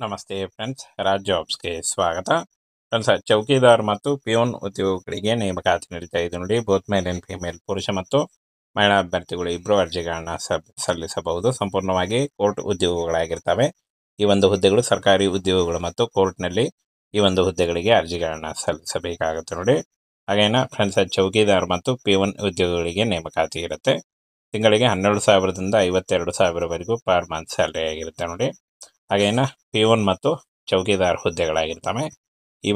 ನಮಸ್ತೆ ಫ್ರೆಂಡ್ಸ್, ರಾಜ್ ಜಾಬ್ಸ್ಗೆ ಸ್ವಾಗತ. ಫ್ರೆಂಡ್ಸ್, ಚೌಕಿದಾರ್ ಮತ್ತು ಪಿಯೋನ್ ಉದ್ಯೋಗಗಳಿಗೆ ನೇಮಕಾತಿ ನಡೀತಾ ಇದೆ ನೋಡಿ. ಬೋತ್ ಮೇಲ್ ಅಂಡ್ ಫಿಮೇಲ್, ಪುರುಷ ಮತ್ತು ಮಹಿಳಾ ಅಭ್ಯರ್ಥಿಗಳು ಇಬ್ಬರು ಅರ್ಜಿಗಳನ್ನ ಸಲ್ಲಿಸಬಹುದು. ಸಂಪೂರ್ಣವಾಗಿ ಕೋರ್ಟ್ ಉದ್ಯೋಗಗಳಾಗಿರ್ತವೆ. ಈ ಒಂದು ಹುದ್ದೆಗಳು ಸರ್ಕಾರಿ ಉದ್ಯೋಗಗಳು ಮತ್ತು ಕೋರ್ಟ್ನಲ್ಲಿ ಈ ಒಂದು ಹುದ್ದೆಗಳಿಗೆ ಅರ್ಜಿಗಳನ್ನ ಸಲ್ಲಿಸಬೇಕಾಗುತ್ತೆ ನೋಡಿ. ಹಾಗೇನ ಫ್ರೆಂಡ್ಸ್, ಚೌಕಿದಾರ್ ಮತ್ತು ಪಿಯೋನ್ ಉದ್ಯೋಗಗಳಿಗೆ ನೇಮಕಾತಿ ಇರುತ್ತೆ. ತಿಂಗಳಿಗೆ 12,000ದಿಂದ 52,000ವರೆಗೂ ಪರ್ ಮಂತ್ ಸ್ಯಾಲರಿ ಆಗಿರುತ್ತೆ ನೋಡಿ. ಹಾಗೇನ ಪಿಯೋನ್ ಮತ್ತು ಚೌಕಿದಾರ್ ಹುದ್ದೆಗಳಾಗಿರ್ತವೆ. ಈ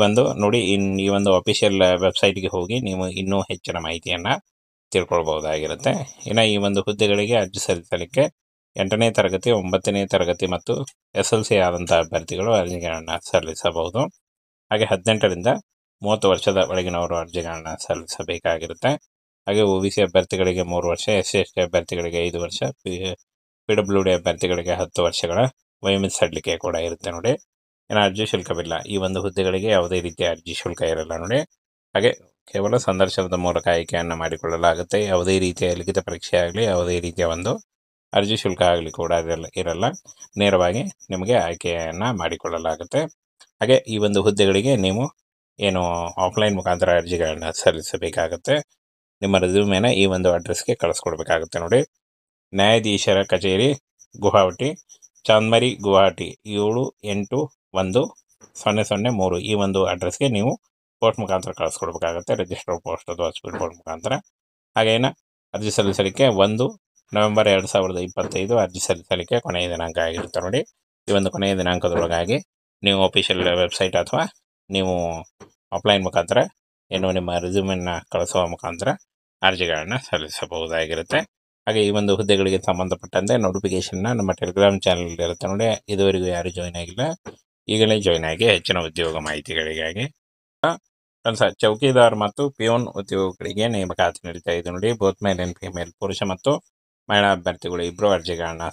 ಒಂದು ಅಫಿಷಿಯಲ್ ವೆಬ್ಸೈಟ್ಗೆ ಹೋಗಿ ನೀವು ಇನ್ನೂ ಹೆಚ್ಚಿನ ಮಾಹಿತಿಯನ್ನು ತಿಳ್ಕೊಳ್ಬಹುದಾಗಿರುತ್ತೆ. ಇನ್ನು ಈ ಒಂದು ಹುದ್ದೆಗಳಿಗೆ ಅರ್ಜಿ ಸಲ್ಲಿಸಲಿಕ್ಕೆ 8ನೇ ತರಗತಿ, 9ನೇ ತರಗತಿ ಮತ್ತು SLC ಆದಂಥ ಅಭ್ಯರ್ಥಿಗಳು ಅರ್ಜಿಗಳನ್ನು ಸಲ್ಲಿಸಬಹುದು. ಹಾಗೆ 18ರಿಂದ 30 ವರ್ಷದ ಒಳಗಿನವರು ಅರ್ಜಿಗಳನ್ನು ಸಲ್ಲಿಸಬೇಕಾಗಿರುತ್ತೆ. ಹಾಗೆ OBC ಅಭ್ಯರ್ಥಿಗಳಿಗೆ 3 ವರ್ಷ, SC/ST ಅಭ್ಯರ್ಥಿಗಳಿಗೆ 5 ವರ್ಷ, PWD ಅಭ್ಯರ್ಥಿಗಳಿಗೆ 10 ವರ್ಷಗಳ ವಯೋಮಿತಿ ಸಡಿಲಿಕೆ ಕೂಡ ಇರುತ್ತೆ ನೋಡಿ. ಇನ್ನು ಅರ್ಜಿ ಶುಲ್ಕವಿಲ್ಲ. ಈ ಒಂದು ಹುದ್ದೆಗಳಿಗೆ ಯಾವುದೇ ರೀತಿಯ ಅರ್ಜಿ ಶುಲ್ಕ ಇರಲ್ಲ ನೋಡಿ. ಹಾಗೆ ಕೇವಲ ಸಂದರ್ಶನದ ಮೂಲಕ ಆಯ್ಕೆಯನ್ನು ಮಾಡಿಕೊಳ್ಳಲಾಗುತ್ತೆ. ಯಾವುದೇ ರೀತಿಯ ಲಿಖಿತ ಪರೀಕ್ಷೆ ಆಗಲಿ, ಯಾವುದೇ ರೀತಿಯ ಒಂದು ಅರ್ಜಿ ಶುಲ್ಕ ಆಗಲಿ ಕೂಡ ಇರಲ್ಲ. ನೇರವಾಗಿ ನಿಮಗೆ ಆಯ್ಕೆಯನ್ನು ಮಾಡಿಕೊಳ್ಳಲಾಗುತ್ತೆ. ಹಾಗೆ ಈ ಒಂದು ಹುದ್ದೆಗಳಿಗೆ ನೀವು ಆಫ್ಲೈನ್ ಮುಖಾಂತರ ಅರ್ಜಿಗಳನ್ನ ಸಲ್ಲಿಸಬೇಕಾಗುತ್ತೆ. ನಿಮ್ಮ ರೆಸ್ಯೂಮೇನ ಈ ಒಂದು ಅಡ್ರೆಸ್ಗೆ ಕಳಿಸ್ಕೊಡ್ಬೇಕಾಗುತ್ತೆ ನೋಡಿ. ನ್ಯಾಯಾಧೀಶರ ಕಚೇರಿ, ಗುವಾಹಟಿ, ಚಾಂದ್ಮರಿ, ಗುವಾಹಟಿ 7811003 ಈ ಒಂದು ಅಡ್ರೆಸ್ಗೆ ನೀವು ಪೋಸ್ಟ್ ಮುಖಾಂತರ ಕಳಿಸ್ಕೊಡ್ಬೇಕಾಗುತ್ತೆ. ರಿಜಿಸ್ಟರ್ ಪೋಸ್ಟ್ ಅಥವಾ ಸ್ಪೀಡ್ ಪೋಸ್ಟ್ ಮುಖಾಂತರ. ಹಾಗೇನ ಅರ್ಜಿ ಸಲ್ಲಿಸಲಿಕ್ಕೆ 1 ನವೆಂಬರ್ 2025 ಅರ್ಜಿ ಸಲ್ಲಿಸಲಿಕ್ಕೆ ಕೊನೆಯ ದಿನಾಂಕ ಆಗಿರುತ್ತೆ ನೋಡಿ. ಈ ಒಂದು ಕೊನೆಯ ದಿನಾಂಕದೊಳಗಾಗಿ ನೀವು ಅಫಿಷಿಯಲ್ ವೆಬ್ಸೈಟ್ ಅಥವಾ ನೀವು ಆಫ್ಲೈನ್ ಮುಖಾಂತರ ನಿಮ್ಮ ರೆಸ್ಯೂಮನ್ನ ಕಳಿಸುವ ಮುಖಾಂತರ ಅರ್ಜಿಗಳನ್ನು ಸಲ್ಲಿಸಬಹುದಾಗಿರುತ್ತೆ. ಹಾಗೆ ಈ ಒಂದು ಹುದ್ದೆಗಳಿಗೆ ಸಂಬಂಧಪಟ್ಟಂತೆ ನೋಟಿಫಿಕೇಶನ್ನ ನಮ್ಮ ಟೆಲಿಗ್ರಾಮ್ ಚಾನಲ್ ಇರುತ್ತೆ ನೋಡಿ. ಇದುವರೆಗೂ ಯಾರು ಜಾಯ್ನ್ ಆಗಿಲ್ಲ, ಈಗಲೇ ಜಾಯ್ನ್ ಆಗಿ ಹೆಚ್ಚಿನ ಉದ್ಯೋಗ ಮಾಹಿತಿಗಳಿಗಾಗಿ. ಫ್ರೆಂಡ್ಸ್, ಚೌಕಿದಾರ್ ಮತ್ತು ಪಿಯೋನ್ ಉದ್ಯೋಗಗಳಿಗೆ ನೇಮಕಾತಿ ನಡೀತಾ ಇದೆ ನೋಡಿ. ಬೋತ್ ಮೇಲ್ ಅಂಡ್ ಫಿಮೇಲ್, ಪುರುಷ ಮತ್ತು ಮಹಿಳಾ ಅಭ್ಯರ್ಥಿಗಳು ಇಬ್ಬರು ಅರ್ಜಿಗಳನ್ನ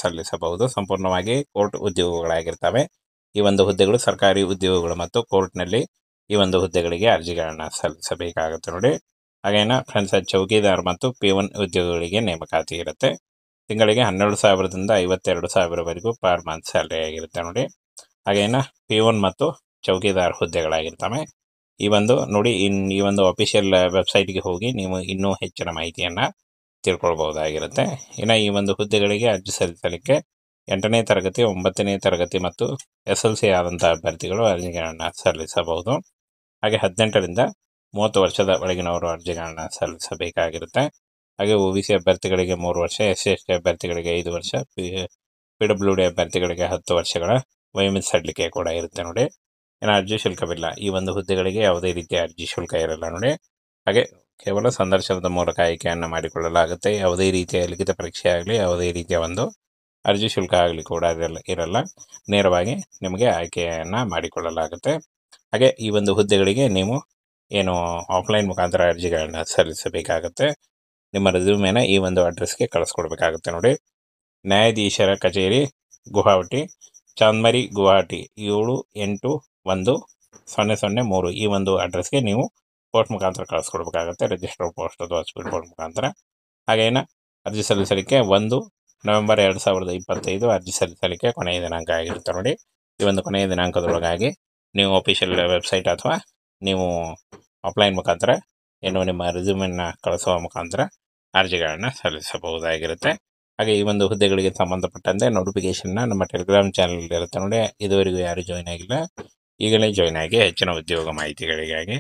ಸಲ್ಲಿಸಬಹುದು. ಸಂಪೂರ್ಣವಾಗಿ ಕೋರ್ಟ್ ಉದ್ಯೋಗಗಳಾಗಿರ್ತವೆ. ಈ ಒಂದು ಹುದ್ದೆಗಳು ಸರ್ಕಾರಿ ಉದ್ಯೋಗಗಳು ಮತ್ತು ಕೋರ್ಟ್ನಲ್ಲಿ ಈ ಒಂದು ಹುದ್ದೆಗಳಿಗೆ ಅರ್ಜಿಗಳನ್ನ ಸಲ್ಲಿಸಬೇಕಾಗುತ್ತೆ ನೋಡಿ. ಹಾಗೇನ ಫ್ರೆಂಡ್ಸ್, ಚೌಕಿದಾರ್ ಮತ್ತು ಪಿಯೋನ್ ಉದ್ಯೋಗಗಳಿಗೆ ನೇಮಕಾತಿ ಇರುತ್ತೆ. ತಿಂಗಳಿಗೆ 12,000ದಿಂದ 52,000ವರೆಗೂ ಪರ್ ಮಂತ್ ಸ್ಯಾಲರಿ ಆಗಿರುತ್ತೆ ನೋಡಿ. ಹಾಗೇನ ಪಿಯೋನ್ ಮತ್ತು ಚೌಕಿದಾರ್ ಹುದ್ದೆಗಳಾಗಿರ್ತವೆ. ಈ ಒಂದು ಅಫಿಷಿಯಲ್ ವೆಬ್ಸೈಟ್ಗೆ ಹೋಗಿ ನೀವು ಇನ್ನೂ ಹೆಚ್ಚಿನ ಮಾಹಿತಿಯನ್ನು ತಿಳ್ಕೊಳ್ಬಹುದಾಗಿರುತ್ತೆ. ಇನ್ನು ಈ ಒಂದು ಹುದ್ದೆಗಳಿಗೆ ಅರ್ಜಿ ಸಲ್ಲಿಸಲಿಕ್ಕೆ 8ನೇ ತರಗತಿ, 9ನೇ ತರಗತಿ ಮತ್ತು SLC ಆದಂಥ ಅಭ್ಯರ್ಥಿಗಳು ಅರ್ಜಿಗಳನ್ನು ಸಲ್ಲಿಸಬಹುದು. ಹಾಗೆ 18ರಿಂದ 30 ವರ್ಷದ ಒಳಗಿನವರು ಅರ್ಜಿಗಳನ್ನು ಸಲ್ಲಿಸಬೇಕಾಗಿರುತ್ತೆ. ಹಾಗೆ OBC ಅಭ್ಯರ್ಥಿಗಳಿಗೆ 3 ವರ್ಷ, SC/ST ಅಭ್ಯರ್ಥಿಗಳಿಗೆ 5 ವರ್ಷ, PWD ಅಭ್ಯರ್ಥಿಗಳಿಗೆ 10 ವರ್ಷಗಳ ವಯೋಮಿತಿ ಸಡಿಲಿಕೆ ಕೂಡ ಇರುತ್ತೆ ನೋಡಿ. ಇನ್ನು ಅರ್ಜಿ ಶುಲ್ಕವಿಲ್ಲ. ಈ ಒಂದು ಹುದ್ದೆಗಳಿಗೆ ಯಾವುದೇ ರೀತಿಯ ಅರ್ಜಿ ಶುಲ್ಕ ಇರಲ್ಲ ನೋಡಿ. ಹಾಗೆ ಕೇವಲ ಸಂದರ್ಶನದ ಮೂಲಕ ಆಯ್ಕೆಯನ್ನು ಮಾಡಿಕೊಳ್ಳಲಾಗುತ್ತೆ. ಯಾವುದೇ ರೀತಿಯ ಲಿಖಿತ ಪರೀಕ್ಷೆ ಆಗಲಿ, ಯಾವುದೇ ರೀತಿಯ ಒಂದು ಅರ್ಜಿ ಶುಲ್ಕ ಆಗಲಿ ಕೂಡ ಇರಲ್ಲ. ನೇರವಾಗಿ ನಿಮಗೆ ಆಯ್ಕೆಯನ್ನು ಮಾಡಿಕೊಳ್ಳಲಾಗುತ್ತೆ. ಹಾಗೆ ಈ ಒಂದು ಹುದ್ದೆಗಳಿಗೆ ನೀವು ಆಫ್ಲೈನ್ ಮುಖಾಂತರ ಅರ್ಜಿಗಳನ್ನ ಸಲ್ಲಿಸಬೇಕಾಗುತ್ತೆ. ನಿಮ್ಮ ರೆಸ್ಯೂಮೇನ ಈ ಒಂದು ಅಡ್ರೆಸ್ಗೆ ಕಳಿಸ್ಕೊಡ್ಬೇಕಾಗುತ್ತೆ ನೋಡಿ. ನ್ಯಾಯಾಧೀಶರ ಕಚೇರಿ, ಗುವಾಹಟಿ, ಚಾಂದ್ಮರಿ, ಗುವಾಹಟಿ 7811003 ಈ ಒಂದು ಅಡ್ರೆಸ್ಗೆ ನೀವು ಪೋಸ್ಟ್ ಮುಖಾಂತರ ಕಳಿಸ್ಕೊಡ್ಬೇಕಾಗುತ್ತೆ. ರಿಜಿಸ್ಟರ್ ಪೋಸ್ಟ್ ಅಥವಾ ಸ್ಪೀಡ್ ಪೋಸ್ಟ್ ಮುಖಾಂತರ. ಹಾಗೇನ ಅರ್ಜಿ ಸಲ್ಲಿಸಲಿಕ್ಕೆ 1 ನವೆಂಬರ್ 2025 ಅರ್ಜಿ ಸಲ್ಲಿಸಲಿಕ್ಕೆ ಕೊನೆಯ ದಿನಾಂಕ ಆಗಿರುತ್ತೆ ನೋಡಿ. ಈ ಒಂದು ಕೊನೆಯ ದಿನಾಂಕದೊಳಗಾಗಿ ನೀವು ಅಫಿಷಿಯಲ್ ವೆಬ್ಸೈಟ್ ಅಥವಾ ನೀವು ಆಫ್ಲೈನ್ ಮುಖಾಂತರ ನಿಮ್ಮ ರೆಸ್ಯೂಮನ್ನ ಕಳಿಸುವ ಮುಖಾಂತರ ಅರ್ಜಿಗಳನ್ನು ಸಲ್ಲಿಸಬಹುದಾಗಿರುತ್ತೆ. ಹಾಗೆ ಈ ಒಂದು ಹುದ್ದೆಗಳಿಗೆ ಸಂಬಂಧಪಟ್ಟಂತೆ ನೋಟಿಫಿಕೇಶನ್ನ ನಮ್ಮ ಟೆಲಿಗ್ರಾಮ್ ಚಾನಲ್ ಇರುತ್ತೆ ನೋಡಿ. ಇದುವರೆಗೂ ಯಾರು ಜಾಯ್ನ್ ಆಗಿಲ್ಲ, ಈಗಲೇ ಜಾಯ್ನ್ ಆಗಿ ಹೆಚ್ಚಿನ ಉದ್ಯೋಗ ಮಾಹಿತಿಗಳಿಗಾಗಿ.